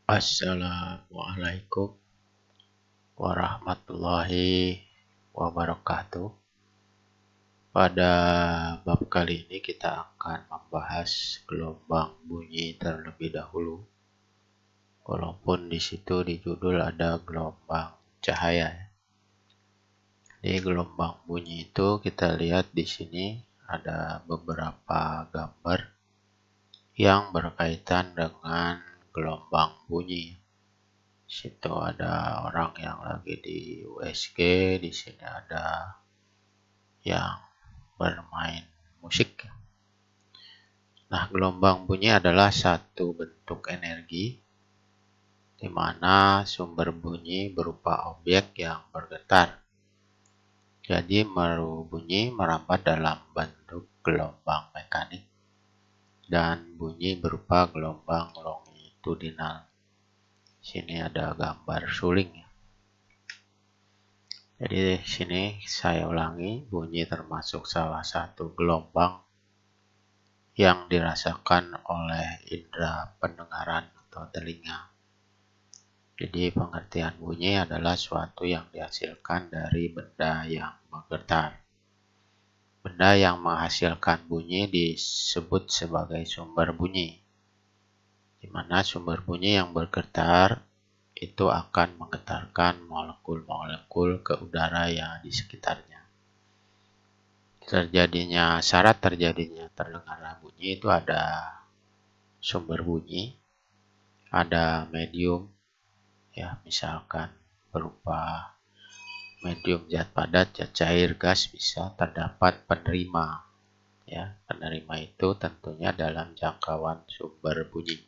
Assalamualaikum warahmatullahi wabarakatuh. Pada bab kali ini kita akan membahas gelombang bunyi terlebih dahulu. Walaupun di situ di judul ada gelombang cahaya. Di gelombang bunyi itu kita lihat di sini ada beberapa gambar yang berkaitan dengan gelombang bunyi. Situ ada orang yang lagi di USG, di sini ada yang bermain musik. Nah, gelombang bunyi adalah satu bentuk energi di mana sumber bunyi berupa objek yang bergetar. Jadi bunyi merambat dalam bentuk gelombang mekanik dan bunyi berupa gelombang longitudinal. Sini ada gambar suling. Jadi di sini saya ulangi, bunyi termasuk salah satu gelombang yang dirasakan oleh indera pendengaran atau telinga. Jadi pengertian bunyi adalah suatu yang dihasilkan dari benda yang bergetar. Benda yang menghasilkan bunyi disebut sebagai sumber bunyi, di mana sumber bunyi yang bergetar itu akan menggetarkan molekul-molekul ke udara yang di sekitarnya. Syarat terjadinya terdengarnya bunyi itu ada sumber bunyi, ada medium, ya misalkan berupa medium zat padat, zat cair, gas, bisa terdapat penerima. Ya, penerima itu tentunya dalam jangkauan sumber bunyi.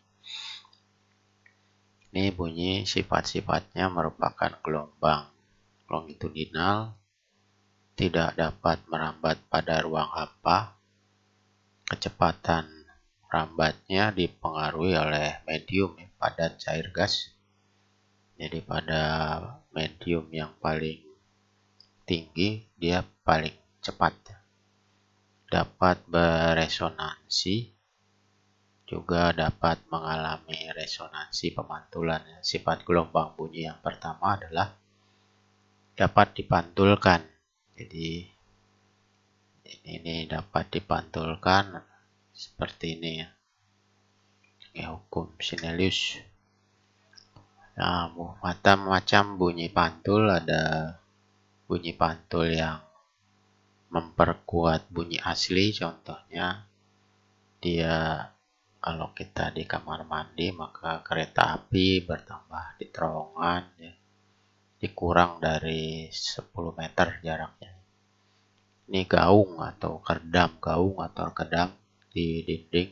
Ini bunyi sifat-sifatnya merupakan gelombang longitudinal, tidak dapat merambat pada ruang hampa. Kecepatan rambatnya dipengaruhi oleh medium padat cair gas. Jadi pada medium yang paling tinggi dia paling cepat. Dapat beresonansi, juga dapat mengalami resonansi pemantulan. Sifat gelombang bunyi yang pertama adalah dapat dipantulkan. Jadi ini dapat dipantulkan seperti ini ya. Ini hukum Snellius. Nah, macam-macam bunyi pantul, ada bunyi pantul yang memperkuat bunyi asli, contohnya dia kalau kita di kamar mandi maka kereta api bertambah di terowongan ya, dikurang dari 10 meter jaraknya. Ini gaung atau kedam di dinding,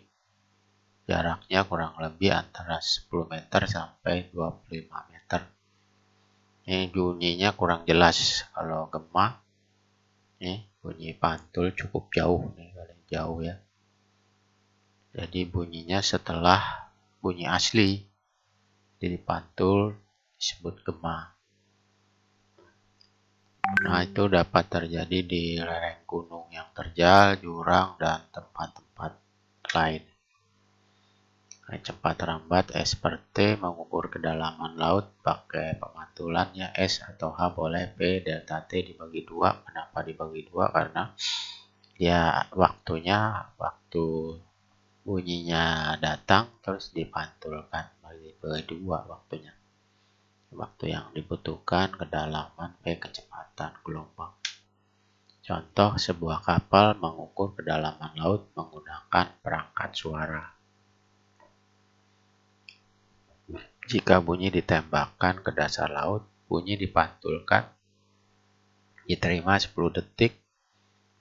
jaraknya kurang lebih antara 10 meter sampai 25 meter. Ini bunyinya kurang jelas. Kalau gema, bunyi pantul cukup jauh nih, paling jauh ya. Jadi bunyinya setelah bunyi asli, jadi pantul disebut gema. Nah, itu dapat terjadi di lereng gunung yang terjal, jurang, dan tempat-tempat lain. Cepat rambat S per T mengukur kedalaman laut pakai pemantulannya S atau H boleh P delta T dibagi 2. Kenapa dibagi 2? Karena ya waktu bunyinya datang terus dipantulkan, bagi 2 waktunya. Waktu yang dibutuhkan, kedalaman, P kecepatan gelombang. Contoh, sebuah kapal mengukur kedalaman laut menggunakan perangkat suara. Jika bunyi ditembakkan ke dasar laut, bunyi dipantulkan, diterima 10 detik,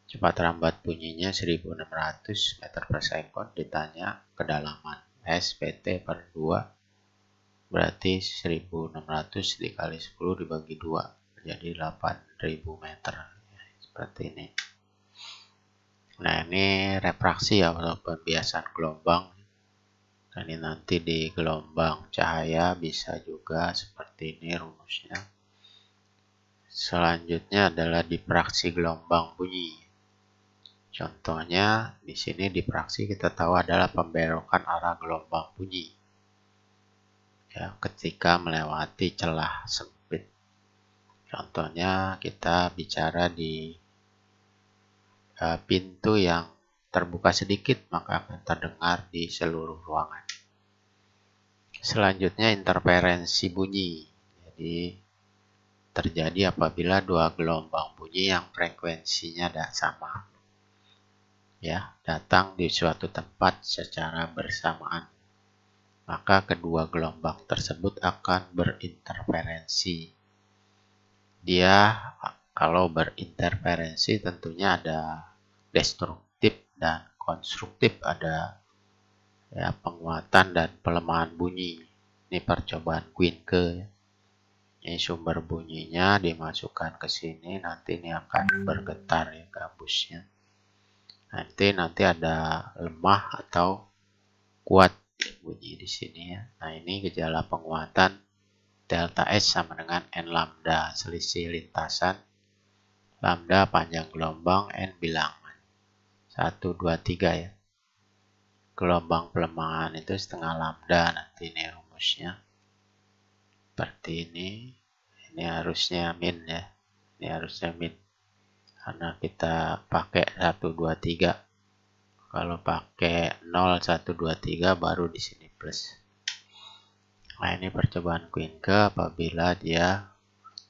cepat rambat bunyinya 1600 meter per sekon, ditanya kedalaman SPT per 2, berarti 1600 dikali 10 dibagi 2, jadi 8000 meter. Seperti ini. Nah, ini refraksi ya, atau pembiasan gelombang. Ini nanti di gelombang cahaya bisa juga seperti ini rumusnya. Selanjutnya adalah difraksi gelombang bunyi. Contohnya di sini difraksi kita tahu adalah pembelokan arah gelombang bunyi. ya ketika melewati celah sempit. Contohnya kita bicara di pintu yang terbuka sedikit, maka akan terdengar di seluruh ruangan. Selanjutnya interferensi bunyi. Jadi terjadi apabila dua gelombang bunyi yang frekuensinya sama, ya, datang di suatu tempat secara bersamaan. Maka kedua gelombang tersebut akan berinterferensi. Dia kalau berinterferensi tentunya ada destruktif dan konstruktif, ada ya penguatan dan pelemahan bunyi. Ini percobaan Quincke ya. Ini sumber bunyinya dimasukkan ke sini, nanti ini akan bergetar ya gambusnya. Nanti ada lemah atau kuat bunyi di sini ya. Nah, ini gejala penguatan delta S sama dengan N lambda, selisih lintasan, lambda panjang gelombang, N bilangan. 1, 2, 3 ya. Gelombang pelemahan itu setengah lambda, nanti ini rumusnya. Seperti ini. Ini harusnya min ya. Ini harusnya min. Karena kita pakai 1, 2, 3. Kalau pakai 0, 1, 2, 3 baru di sini plus. Nah, ini percobaan Quincke apabila dia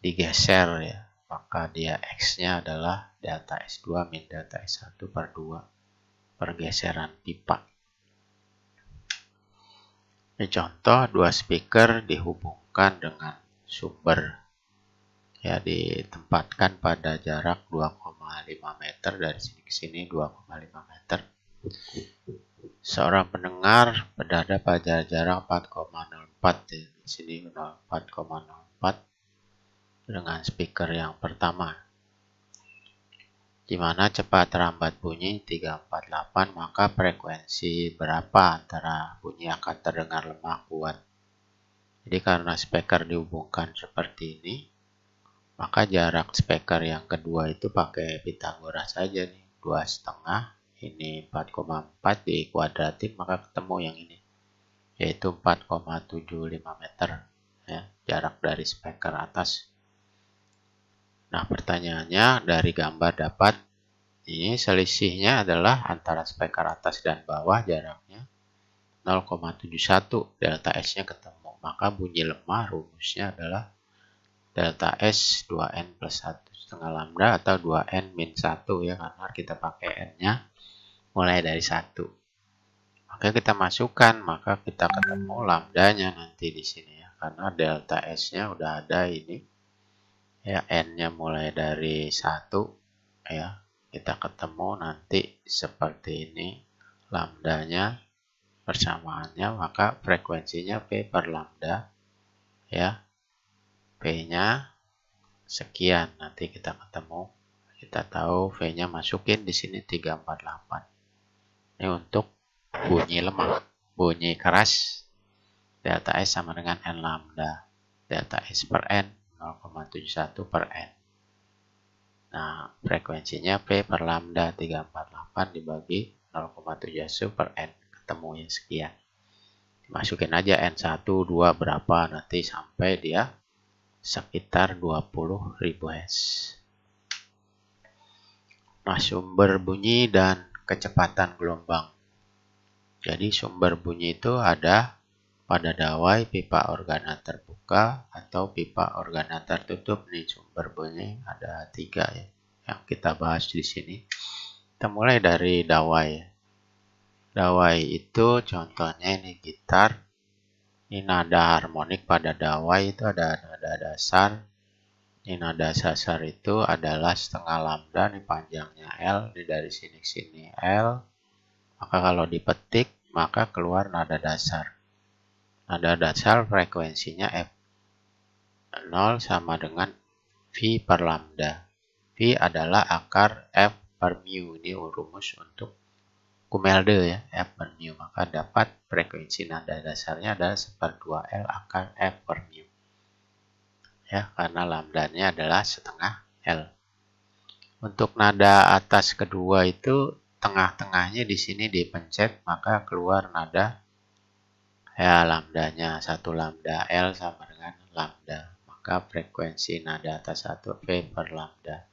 digeser ya, maka dia X-nya adalah delta S2 min delta S1 per 2 pergeseran pipa. Ini contoh, dua speaker dihubungkan dengan sumber ya, ditempatkan pada jarak 2,5 meter, dari sini ke sini 2,5 meter. Seorang pendengar berada pada jarak 4,04 ya, di sini 4,04 dengan speaker yang pertama. Di mana cepat lambat bunyi 348, maka frekuensi berapa antara bunyi akan terdengar lemah kuat. Jadi karena speaker dihubungkan seperti ini, maka jarak speaker yang kedua itu pakai Pythagoras saja nih, 2,5. Ini 4,4 dikuadratin maka ketemu yang ini, yaitu 4,75 meter ya, jarak dari speaker atas. Nah, pertanyaannya dari gambar dapat ini selisihnya adalah antara speaker atas dan bawah jaraknya 0,71, delta S-nya ketemu. Maka bunyi lemah rumusnya adalah delta S 2N plus 1 setengah lambda atau 2N min 1 ya, karena kita pakai N-nya mulai dari 1. Maka kita masukkan, maka kita ketemu lambdanya nanti di sini ya, karena delta S-nya udah ada ini. Ya, N-nya mulai dari 1 ya, kita ketemu nanti seperti ini lambdanya persamaannya, maka frekuensinya P per lambda ya, P-nya sekian, nanti kita ketemu, kita tahu V-nya masukin di sini 348. Ini untuk bunyi lemah. Bunyi keras delta S sama dengan N lambda, delta S per N 0,71 per N. Nah, frekuensinya P per lambda 348 dibagi 0,71 per N, ketemu yang sekian. Masukin aja N1, 2 berapa, nanti sampai dia sekitar 20.000 Hz. Nah, sumber bunyi dan kecepatan gelombang. Jadi sumber bunyi itu ada pada dawai pipa organa terbuka atau pipa organa tertutup. Nih sumber bunyi ada 3 ya, yang kita bahas di sini. Kita mulai dari dawai. Dawai itu contohnya ini gitar. Ini nada harmonik pada dawai itu ada nada dasar. Ini nada dasar itu adalah setengah lambda, ini panjangnya L, ini dari sini ke sini L. Maka kalau dipetik, maka keluar nada dasar. Nada dasar frekuensinya F. 0 sama dengan V per lambda. V adalah akar F per mu. Ini rumus untuk Kumelde ya, F per mu. Maka dapat frekuensi nada dasarnya adalah 1/2L akar F per mu. Ya, karena lambdanya adalah setengah L. Untuk nada atas kedua itu tengah-tengahnya di sini dipencet, maka keluar nada Ya, lambdanya 1 lambda L sama dengan lambda. Maka frekuensi nada atas 1 V per lambda.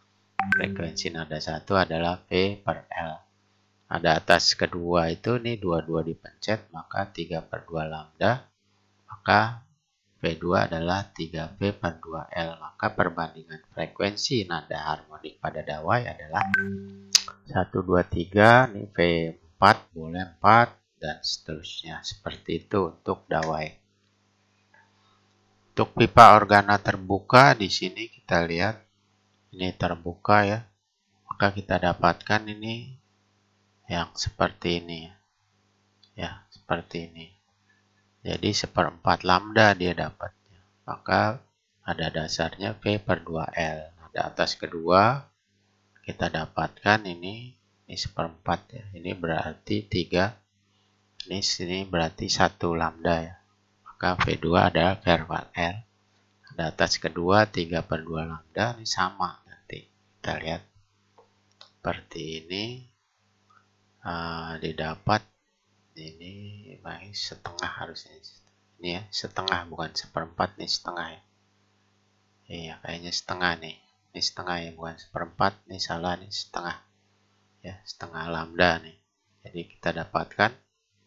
Frekuensi nada 1 adalah V per L. Nada atas kedua itu nih 22 dipencet, maka 3 per 2 lambda. Maka V2 adalah 3V per 2L. Maka perbandingan frekuensi nada harmonik pada dawai adalah 1, 2, 3. Ini V4 boleh 4 dan seterusnya. Seperti itu untuk dawai. Untuk pipa organa terbuka di sini kita lihat ini terbuka ya. Maka kita dapatkan ini yang seperti ini. Ya, seperti ini. Jadi 1/4 lambda dia dapatnya. Maka nada dasarnya V per 2L. Nada atas kedua kita dapatkan ini 1/4 ya. Ini berarti 3. Ini sini berarti 1 lambda ya. Maka V2 adalah V per L. Nada atas kedua 3 per 2 lambda. Ini sama nanti. Kita lihat. Seperti ini. Didapat. Ini setengah harusnya. Ini ya, setengah bukan 1/4 nih, setengah ya. Iya, kayaknya setengah nih. Ini setengah ya, bukan 1/4. Ini salah nih, setengah. Ya, setengah lambda nih. Jadi kita dapatkan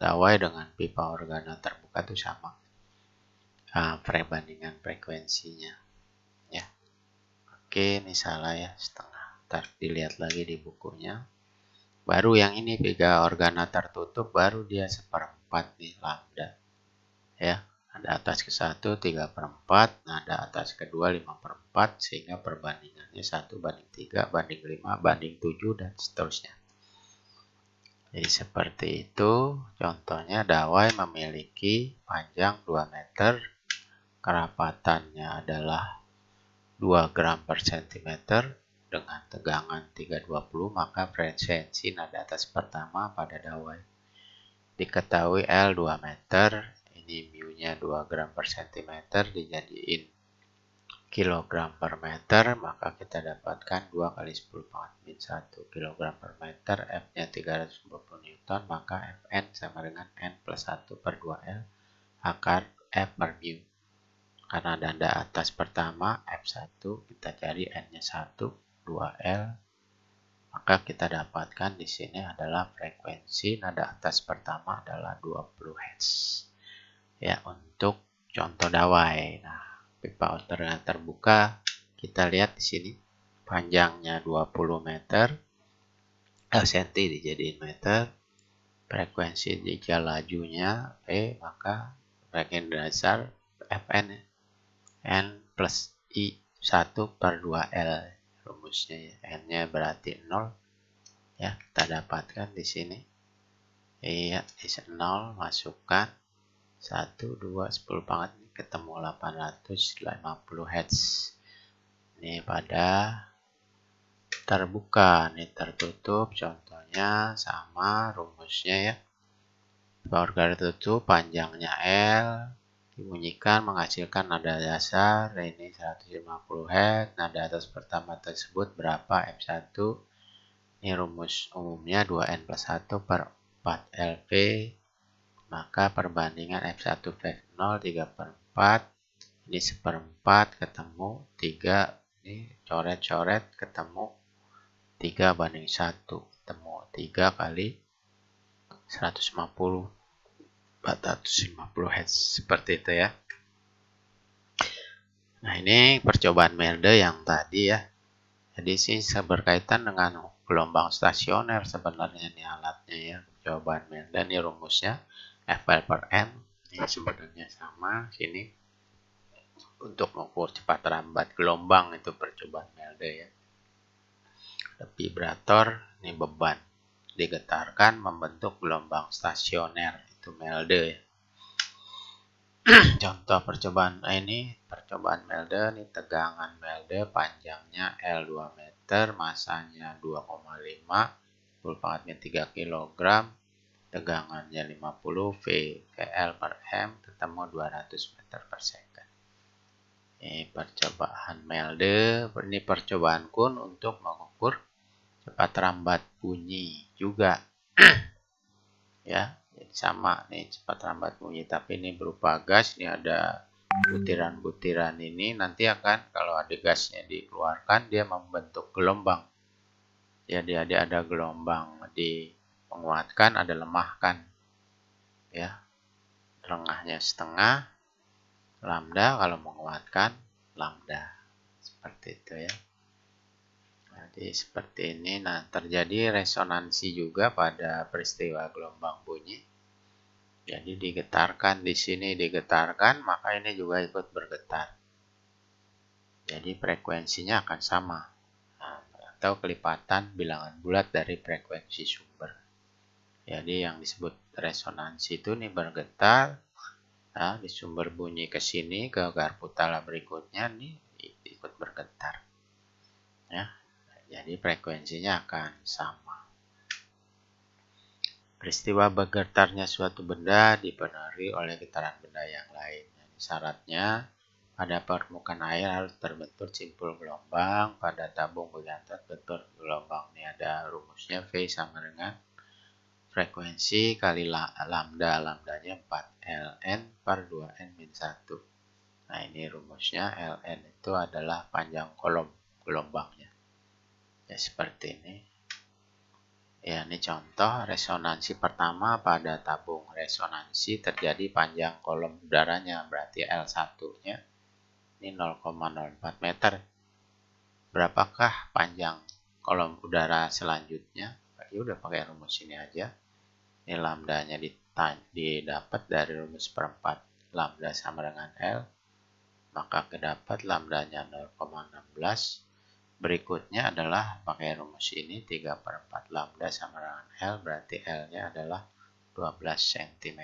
dawai dengan pipa organa terbuka itu sama. Perbandingan frekuensinya. Ya. Oke, ini salah ya, setengah. Ntar dilihat lagi di bukunya. Baru yang ini pipa organa tertutup, baru dia 1/4 nih lambda. Ya, nada atas ke 1 3/4, nada atas kedua 5/4, sehingga perbandingannya 1:3:5:7 dan seterusnya. Jadi seperti itu contohnya. Dawai memiliki panjang 2 meter, kerapatannya adalah 2 gram per centimeter dengan tegangan 320, maka frekuensi nada atas pertama pada dawai. Diketahui L 2 meter, ini mu-nya 2 gram per centimeter dijadiin kilogram per meter, maka kita dapatkan 2 kali 10 pangkat min 1 kilogram per meter, F-nya 350 Newton, maka Fn sama dengan N plus 1 per 2L akar F per mu. Karena nada atas pertama F1, kita cari N-nya 1, 2L, maka kita dapatkan di sini adalah frekuensi nada atas pertama adalah 20 Hz. Ya, untuk contoh dawai. Nah, pipa organa terbuka kita lihat di sini panjangnya 20 meter, cm dijadiin meter, frekuensi jika lajunya V, maka frekuensi dasar Fn N plus I 1 per 2L rumusnya ya. N-nya berarti 0 ya, kita dapatkan di sini. Iya, di 0 masukkan 1, 2, 10 pangkat ketemu 850 Hz. Ini pada terbuka, ini tertutup, contohnya sama rumusnya ya. Organa tertutup panjangnya L, dibunyikan menghasilkan nada dasar ini 150 Hz. Nada atas pertama tersebut berapa? F1. Ini rumus umumnya 2N plus 1 per 4LV. Maka perbandingan F1 V0 3/4. Ini 1/4 ketemu 3. Ini coret-coret ketemu 3:1. Ketemu 3 kali 150. 450 Hz. Seperti itu ya. Nah, ini percobaan Melde yang tadi ya. Jadi sih berkaitan dengan gelombang stasioner sebenarnya nih alatnya ya. Percobaan Melde ini rumusnya FL per M. Ini sebenarnya sama sini. Untuk mengukur cepat lambat gelombang itu percobaan Melde ya. Ada vibrator, ini beban. Digetarkan membentuk gelombang stasioner. Itu Melde ya. Contoh percobaan ini percobaan Melde, ini tegangan Melde panjangnya L 2 meter, masanya 2,5, 10⁻³ kg, tegangannya 50 V VL per M, ketemu 200 meter per second. Ini percobaan Melde, ini percobaan Kun untuk mengukur cepat lambat bunyi juga. Ya, Jadi sama nih cepat lambat bunyi, tapi ini berupa gas. Ini ada butiran-butiran ini, nanti akan kalau ada gasnya dikeluarkan dia membentuk gelombang. Jadi ada gelombang di menguatkan, ada lemahkan. Ya, lengahnya setengah, lambda kalau menguatkan, lambda. Seperti itu ya. Jadi seperti ini. Nah, terjadi resonansi juga pada peristiwa gelombang bunyi. Jadi digetarkan di sini, digetarkan, maka ini juga ikut bergetar. Jadi frekuensinya akan sama. Nah, atau kelipatan bilangan bulat dari frekuensi sumber. Jadi yang disebut resonansi itu nih bergetar. Nah, di sumber bunyi ke sini ke garpu tala berikutnya nih ikut bergetar. Ya. Jadi frekuensinya akan sama. Peristiwa bergetarnya suatu benda dipengaruhi oleh getaran benda yang lain. Jadi syaratnya pada permukaan air harus terbentuk simpul gelombang, pada tabung bagian terbentuk gelombang. Ini ada rumusnya, V sama dengan frekuensi kali lambda, lambdanya 4 ln per 2n min 1. Nah ini rumusnya, ln itu adalah panjang kolom gelombangnya. Ya seperti ini. Ya, ini contoh resonansi pertama pada tabung resonansi terjadi panjang kolom udaranya, berarti L1-nya ini 0,04 meter. Berapakah panjang kolom udara selanjutnya? Ya udah pakai rumus ini aja. Ini lambdanya didapat dari rumus perempat. Lambda sama dengan L, maka kedapat lambdanya 0,16. Berikutnya adalah pakai rumus ini 3/4 lambda sama dengan L, berarti L-nya adalah 12 cm.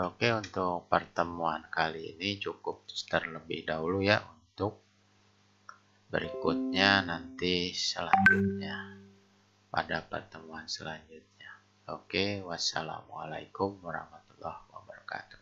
Oke, untuk pertemuan kali ini cukup terlebih dahulu ya. Untuk berikutnya nanti selanjutnya pada pertemuan selanjutnya. Oke, wassalamualaikum warahmatullahi wabarakatuh.